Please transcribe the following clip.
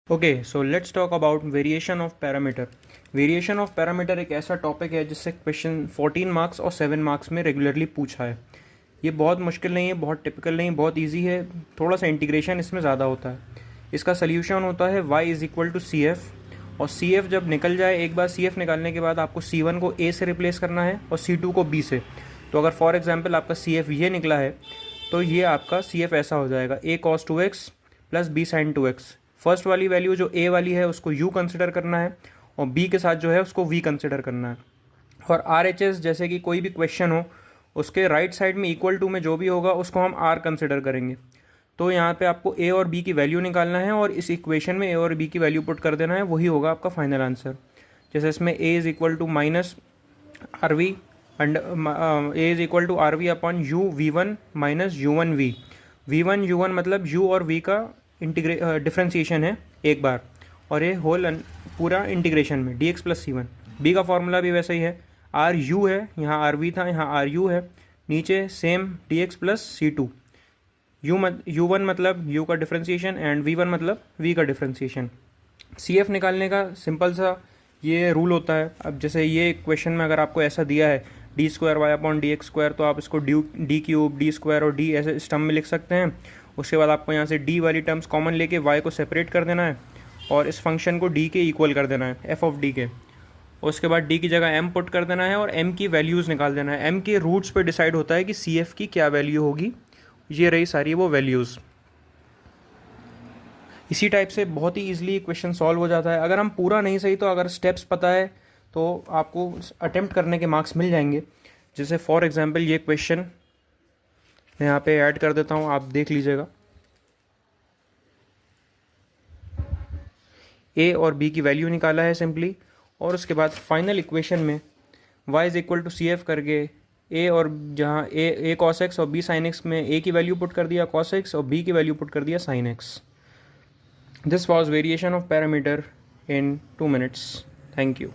Okay, so let's talk about variation of parameter. Variation of parameter एक ऐसा topic है जिससे क्वेश्चन 14 मार्क्स और 7 मार्क्स में रेगुलरली पूछा है। ये बहुत मुश्किल नहीं है, बहुत टिपिकल नहीं, बहुत इजी है। थोड़ा सा इंटीग्रेशन इसमें ज़्यादा होता है। इसका सल्यूशन होता है y is equal to C F, और सी एफ जब निकल जाए, एक बार सी एफ निकालने के बाद आपको सी वन को a से रिप्लेस करना है और सी टू को b से। तो अगर फॉर एग्जाम्पल आपका सी एफ ये निकला है तो ये आपका सी एफ ऐसा हो जाएगा a cos 2x plus b sin 2x। First वाली वैल्यू जो a वाली है उसको u कंसिडर करना है और b के साथ जो है उसको v कंसिडर करना है। और आर एच एस जैसे कि कोई भी क्वेश्चन हो उसके राइट साइड में इक्वल टू में जो भी होगा उसको हम r कंसिडर करेंगे। तो यहाँ पे आपको a और b की वैल्यू निकालना है और इस इक्वेशन में a और b की वैल्यू पुट कर देना है, वही होगा आपका फाइनल आंसर। जैसे इसमें a is equal to minus R V and a is equal to R V upon U V one minus U one V. V one U one मतलब u और v का डिफ्रेंसिएशन है एक बार, और ये whole पूरा इंटीग्रेशन में dx plus सी one. B का फॉर्मूला भी वैसा ही है, आर यू है, यहाँ आर वी था, यहाँ आर यू है, नीचे same dx plus C two. U one मतलब u का डिफ्रेंसिएशन एंड वी वन मतलब v का डिफ्रेंसिएशन। सी एफ निकालने का सिंपल सा ये रूल होता है। अब जैसे ये क्वेश्चन में अगर आपको ऐसा दिया है D square Y upon D X square, तो आप इसको डी क्यूब डी स्क्वायर और डी ऐसे स्टर्म में लिख सकते हैं। उसके बाद आपको यहाँ से डी वाली टर्म्स कॉमन लेके y को सेपरेट कर देना है और इस फंक्शन को d के इक्वल कर देना है, f ऑफ d के। उसके बाद d की जगह m पुट कर देना है और m की वैल्यूज़ निकाल देना है। m के रूट्स पे डिसाइड होता है कि cf की क्या वैल्यू होगी। ये रही सारी वो वैल्यूज़। इसी टाइप से बहुत ही ईजिली क्वेश्चन सॉल्व हो जाता है। अगर हम पूरा नहीं सही तो अगर स्टेप्स पता है तो आपको अटेम्प्ट करने के मार्क्स मिल जाएंगे। जैसे फॉर एग्जांपल ये क्वेश्चन मैं यहाँ पे ऐड कर देता हूँ, आप देख लीजिएगा। a और b की वैल्यू निकाला है सिंपली, और उसके बाद फाइनल इक्वेशन में y is equal to C F करके a और जहाँ a cos x और b sin x में a की वैल्यू पुट कर दिया cos x और b की वैल्यू पुट कर दिया sin x। This was variation of parameter in 2 minutes. Thank you.